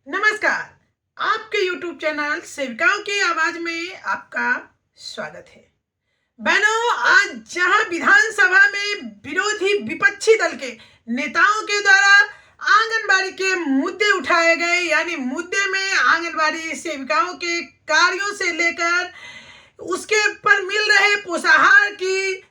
नमस्कार। आपके YouTube channel सेविकाओं की आवाज में आपका स्वागत है। बहनों, आज जहां विधानसभा में विरोधी विपक्षी दल के नेताओं के द्वारा आंगनबाड़ी के मुद्दे उठाए गए, यानी मुद्दे में आंगनबाड़ी सेविकाओं के कार्यों से लेकर उसके पर मिल रहे पोषाहार की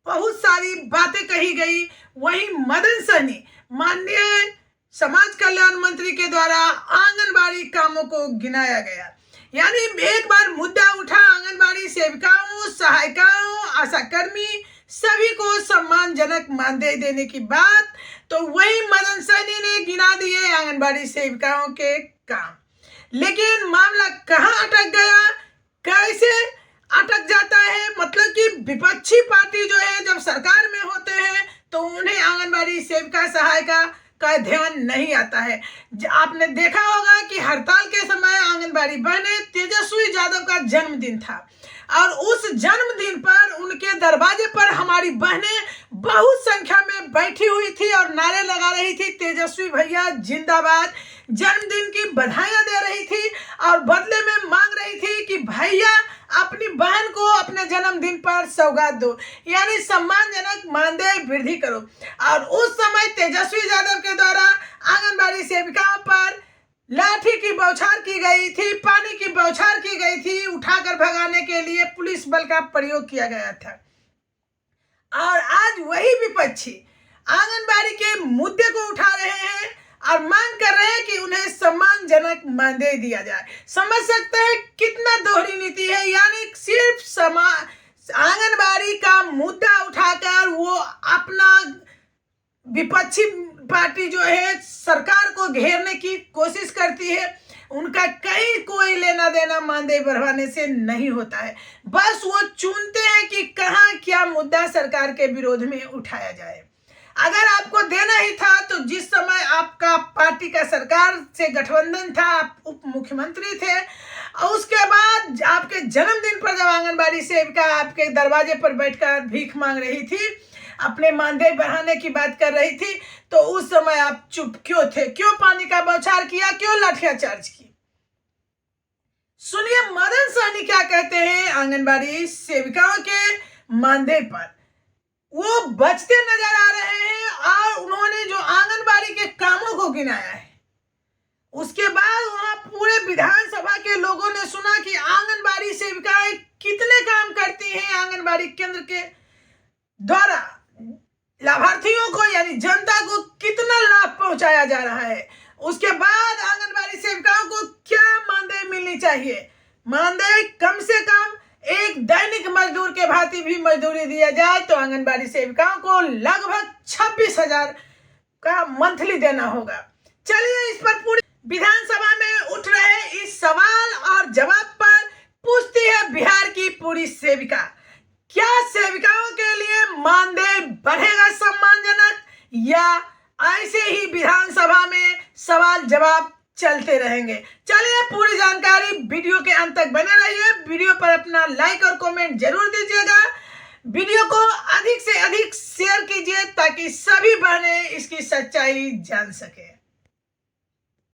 बहुत सारी बातें कही गई, वहीं मदन सहनी माननीय समाज कल्याण मंत्री के द्वारा आंगनबाड़ी कामों को गिनाया गया। यानी एक बार मुद्दा उठा आंगनबाड़ी सेविकाओं, सहायिकाओं, आशाकर्मी सभी को सम्मानजनक मानदेय देने की बात, तो वही मदन सहनी ने गिना दिए आंगनबाड़ी सेविकाओं के काम। लेकिन मामला कहाँ अटक गया, कैसे अटक जाता है? मतलब कि विपक्षी पार्टी जो है जब सरकार में होते हैं तो उन्हें आंगनबाड़ी सेविका, सहायिका का ध्यान नहीं आता है। आपने देखा होगा कि हड़ताल के समय आंगनबाड़ी बहनें, तेजस्वी यादव का जन्मदिन था और उस जन्मदिन पर उनके दरवाजे पर हमारी बहनें बहुत संख्या में बैठी हुई थी और नारे लगा रही थी, तेजस्वी भैया जिंदाबाद, जन्मदिन की बधाइयां दे रही थी और बदले में मांग रही थी कि भैया अपनी बहन को अपने जन्मदिन पर सौगात दो, यानी सम्मानजनक मानदेय वृद्धि करो। और उस समय तेजस्वी यादव के द्वारा आंगनबाड़ी सेविकाओं पर लाठी की बौछार की गई थी, पानी की बौछार की गई थी, उठाकर भगाने के लिए पुलिस बल का प्रयोग किया गया था। और आज वही विपक्षी आंगनबाड़ी के मुद्दे को उठा रहे हैं और मांग कर रहे हैं कि उन्हें सम्मानजनक मानदेय दिया जाए। समझ सकते हैं कितना दोहरी नीति है, यानी सिर्फ आंगनबाड़ी का मुद्दा उठाकर वो अपना विपक्षी पार्टी जो है सरकार को घेरने की कोशिश करती है। उनका कहीं कोई लेना देना मानदेय बढ़वाने से नहीं होता है, बस वो चुनते हैं कि कहाँ क्या मुद्दा सरकार के विरोध में उठाया जाए। अगर आपको देना ही था तो जिस समय आपका पार्टी का सरकार से गठबंधन था, आप उप मुख्यमंत्री थे, और उसके बाद आपके जन्मदिन पर जब आंगनबाड़ी सेविका आपके दरवाजे पर बैठकर भीख मांग रही थी, अपने मानदेय बढ़ाने की बात कर रही थी, तो उस समय आप चुप क्यों थे? क्यों पानी का बौछार किया? क्यों लाठियाचार्ज की? सुनिए मदन सहनी क्या कहते हैं आंगनबाड़ी सेविकाओं के मानदेय पर। वो बचते नजर आ रहे हैं और उन्होंने जो आंगनबाड़ी के कामों को गिनाया है, उसके बाद वहां पूरे विधानसभा के लोगों ने सुना कि आंगनबाड़ी सेविकाएं कितने काम करती हैं, आंगनबाड़ी केंद्र के द्वारा लाभार्थियों को यानी जनता को कितना लाभ पहुंचाया जा रहा है। उसके बाद आंगनबाड़ी सेविकाओं को क्या मानदेय मिलनी चाहिए? मानदेय कम से कम एक दैनिक मजदूर के भांति भी मजदूरी दिया जाए तो आंगनबाड़ी सेविकाओं को लगभग 26,000 का मंथली देना होगा। चलिए इस पर पूरी विधानसभा में उठ रहे इस सवाल और जवाब पर पूछती है बिहार की पूरी सेविका, क्या सेविकाओं के लिए मानदेय बढ़ेगा सम्मानजनक, या ऐसे ही विधानसभा में सवाल जवाब चलते रहेंगे? चलिए पूरी जानकारी वीडियो के अंत तक बने रहिए। वीडियो पर अपना लाइक और कमेंट जरूर दीजिएगा। वीडियो को अधिक से अधिक शेयर कीजिए ताकि सभी बहनें इसकी सच्चाई जान सके।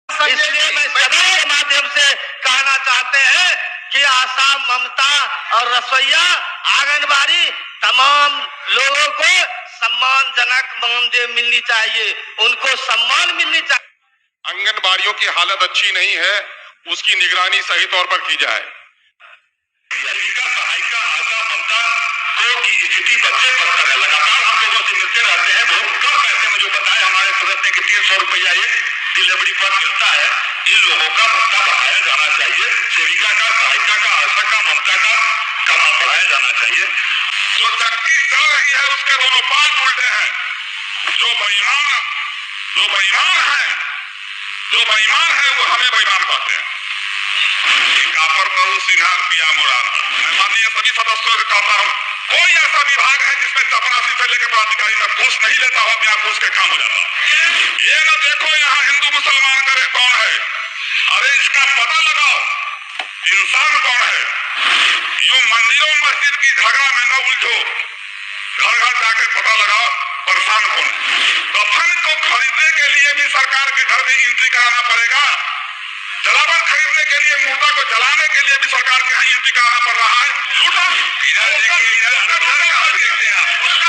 इसलिए मैं सभी के माध्यम से कहना चाहते हैं कि आशा, ममता और रसोईया आंगनबाड़ी तमाम लोगों को सम्मानजनक मानदेय मिलनी चाहिए, उनको सम्मान मिलनी चाहिए। आंगनबाड़ियों की हालत अच्छी नहीं है, उसकी निगरानी सही तौर पर की जाए। सेविका, सहायिका, आशा, ममता की स्थिति बदसे बदतर है। लगातार हम लोगों से मिलते रहते हैं, बहुत कम पैसे में जो बताया हमारे सदस्य के 300 रुपया एक डिलीवरी पर मिलता है। इन लोगों का भत्ता बढ़ाया जाना चाहिए, सेविका का, सहायिका का, आशा का, ममता का कमा बढ़ाया जाना चाहिए। जो शक्ति चल रही है उसके दोनों पांच उल्टे हैं। जो बेईमान है वो हमें बेईमान कहते हैं। कापर प्रभु सिंहार पिया मुराद। मैं माननीय सभी सदस्यों से कहता हूँ, कोई ऐसा विभाग है जिसमें चपरासी से लेकर पदाधिकारी तक घूस नहीं लेता हो, बिना घूस के काम हो जाता। ये न देखो यहाँ हिंदू मुसलमान करे कौन है, अरे इसका पता लगाओ इंसान कौन है। यूं मंदिरों मस्जिद की झगड़ा में न उलझो, घर घर जाकर पता लगाओ परेशान कौन है। कफन को खरीदने के लिए भी सरकार के घर में एंट्री कराना पड़ेगा। जलावन खरीदने के लिए, मुर्दा को जलाने के लिए भी सरकार के यहाँ एंट्री कराना पड़ रहा है। लूटा इधर देखिए, इधर देखते हैं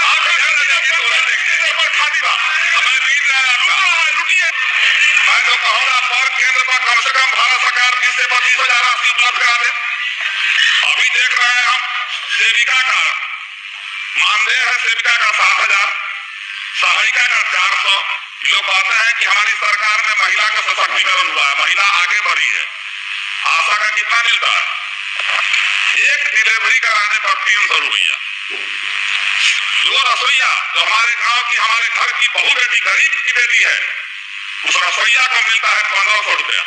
आप इधर देखिए, तो उधर देखते हैं पर खादी बा हमें बीत रहा है, लूटा है, लूटिए। मैं तो कहूँगा पर केंद्र पर कम से कम भारत सरकार 20 से 25,000 राशि उपलब्ध करा दे। अभी देख रहे हैं हम सेविका का मानदेय है, सेविका का 7,000, सहायिका का 400। लोग कहते हैं कि हमारी सरकार में महिला का सशक्तिकरण हुआ है, महिला आगे बढ़ी है। आशा का कितना मिलता है? एक डिलीवरी कराने पर 300 रुपया। जो रसोईया, जो हमारे गांव की, हमारे घर की बहू बेटी, गरीब की बेटी है, उस रसोईया को मिलता है 1500 रुपया।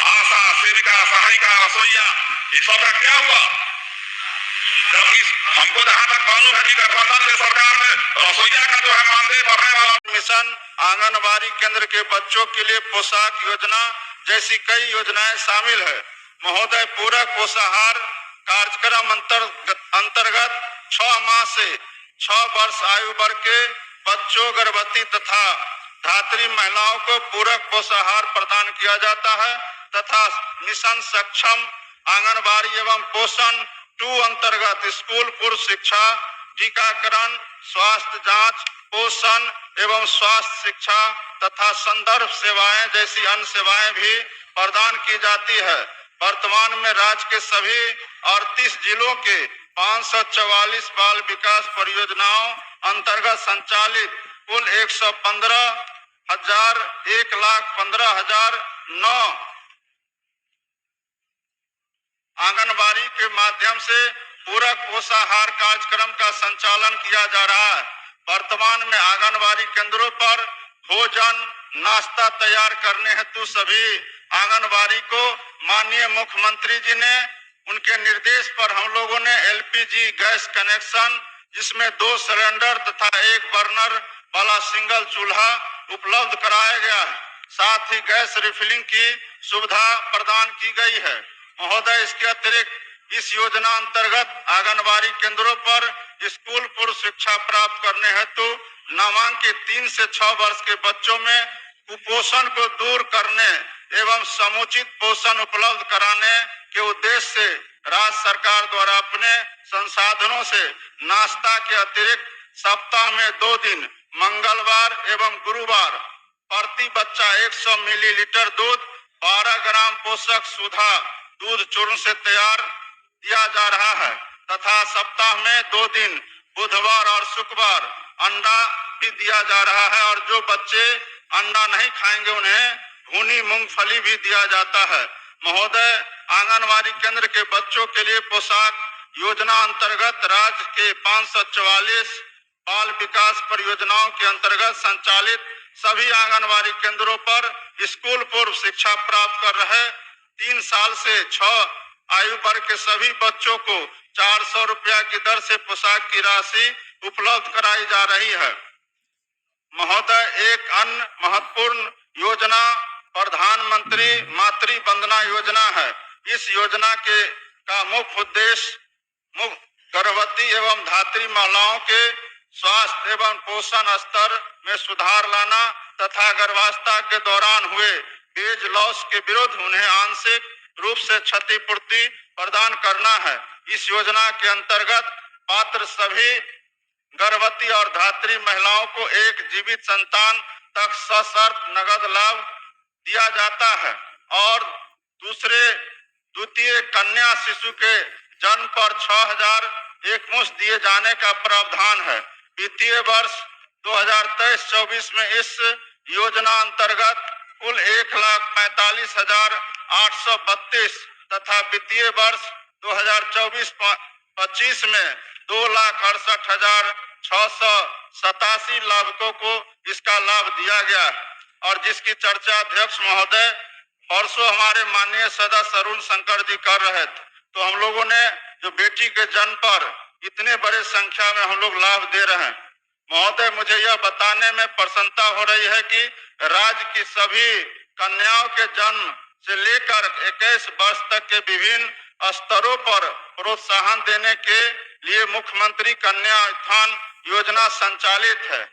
आशा, सेविका, सहायिका, रसोईया, इस सबका क्या हुआ? जबकि हमको जहाँ तक मालूम है कि गठबंधन में सरकार में रसोईया का जो है मानदेय बढ़ने वाला। मिशन, आंगनबाड़ी केंद्र के बच्चों के लिए पोशाक योजना जैसी कई योजनाएं शामिल है। महोदय, पूरक पोषाहार कार्यक्रम अंतर्गत 6 माह से 6 वर्ष आयु वर्ग के बच्चों, गर्भवती तथा धात्री महिलाओं को पूरक पोषाहार प्रदान किया जाता है तथा मिशन सक्षम आंगनबाड़ी एवं पोषण 2 अंतर्गत स्कूल पूर्व शिक्षा, टीकाकरण, स्वास्थ्य जांच, पोषण एवं स्वास्थ्य शिक्षा तथा संदर्भ सेवाएं जैसी अन्य सेवाएं भी प्रदान की जाती है। वर्तमान में राज्य के सभी 38 जिलों के 544 बाल विकास परियोजनाओं अंतर्गत संचालित कुल 1,15,9 आंगनबाड़ी के माध्यम से पूरक पोषाहार कार्यक्रम का संचालन किया जा रहा है। वर्तमान में आंगनबाड़ी केंद्रों पर भोजन नाश्ता तैयार करने हेतु सभी आंगनबाड़ी को माननीय मुख्यमंत्री जी ने उनके निर्देश पर हम लोगों ने एलपीजी गैस कनेक्शन, जिसमें 2 सिलेंडर तथा 1 बर्नर वाला सिंगल चूल्हा उपलब्ध कराया गया है। साथ ही गैस रिफिलिंग की सुविधा प्रदान की गई है। महोदय, इसके अतिरिक्त इस योजना अंतर्गत आंगनबाड़ी केंद्रों पर स्कूल पूर्व शिक्षा प्राप्त करने हेतु नामांकित 3 से 6 वर्ष के बच्चों में कुपोषण को दूर करने एवं समुचित पोषण उपलब्ध कराने के उद्देश्य से राज्य सरकार द्वारा अपने संसाधनों से नाश्ता के अतिरिक्त सप्ताह में 2 दिन मंगलवार एवं गुरुवार प्रति बच्चा 100 मिलीलीटर दूध, 12 ग्राम पोषक सुधा दूध चूर्ण से तैयार दिया जा रहा है तथा सप्ताह में 2 दिन बुधवार और शुक्रवार अंडा भी दिया जा रहा है और जो बच्चे अंडा नहीं खाएंगे उन्हें भुनी मूंगफली भी दिया जाता है। महोदय, आंगनबाड़ी केंद्र के बच्चों के लिए पोशाक योजना अंतर्गत राज्य के 544 बाल विकास परियोजनाओं के अंतर्गत संचालित सभी आंगनबाड़ी केंद्रों पर स्कूल पूर्व शिक्षा प्राप्त कर रहे 3 साल से 6 आयु वर्ग के सभी बच्चों को 400 रुपया की दर से पोशाक की राशि उपलब्ध कराई जा रही है। महोदय, एक अन्य महत्वपूर्ण योजना प्रधानमंत्री मातृ वंदना योजना है। इस योजना का मुख्य उद्देश्य गर्भवती एवं धात्री महिलाओं के स्वास्थ्य एवं पोषण स्तर में सुधार लाना तथा गर्भावस्था के दौरान हुए एज लॉस के विरुद्ध उन्हें आंशिक रूप से क्षतिपूर्ति प्रदान करना है। इस योजना के अंतर्गत पात्र सभी गर्भवती और धात्री महिलाओं को एक जीवित संतान तक सशर्त नगद लाभ दिया जाता है और द्वितीय कन्या शिशु के जन्म पर 6,000 एकमुश्त दिए जाने का प्रावधान है। वित्तीय वर्ष 2023-24 में इस योजना अंतर्गत कुल 1,45,832 तथा वित्तीय वर्ष 2024-25 में 2,68,687 लाभुकों को इसका लाभ दिया गया और जिसकी चर्चा अध्यक्ष महोदय परसों हमारे माननीय सदस्य अरुण शंकर जी कर रहे थे। तो हम लोगों ने जो बेटी के जन्म पर इतने बड़े संख्या में हम लोग लाभ दे रहे हैं। महोदय, मुझे यह बताने में प्रसन्नता हो रही है कि राज्य की सभी कन्याओं के जन्म से लेकर 21 वर्ष तक के विभिन्न स्तरों पर प्रोत्साहन देने के लिए मुख्यमंत्री कन्या उत्थान योजना संचालित है।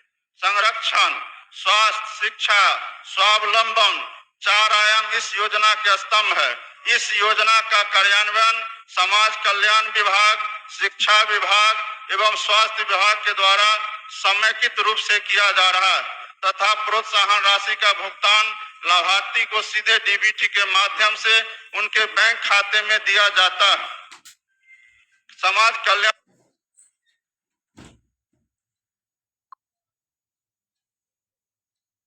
संरक्षण, स्वास्थ्य, शिक्षा, स्वावलंबन, चार आयाम इस योजना के स्तंभ है। इस योजना का कार्यान्वयन समाज कल्याण विभाग, शिक्षा विभाग एवं स्वास्थ्य विभाग के द्वारा समेकित रूप से किया जा रहा है तथा प्रोत्साहन राशि का भुगतान लाभार्थी को सीधे डीबीटी के माध्यम से उनके बैंक खाते में दिया जाता है। समाज कल्याण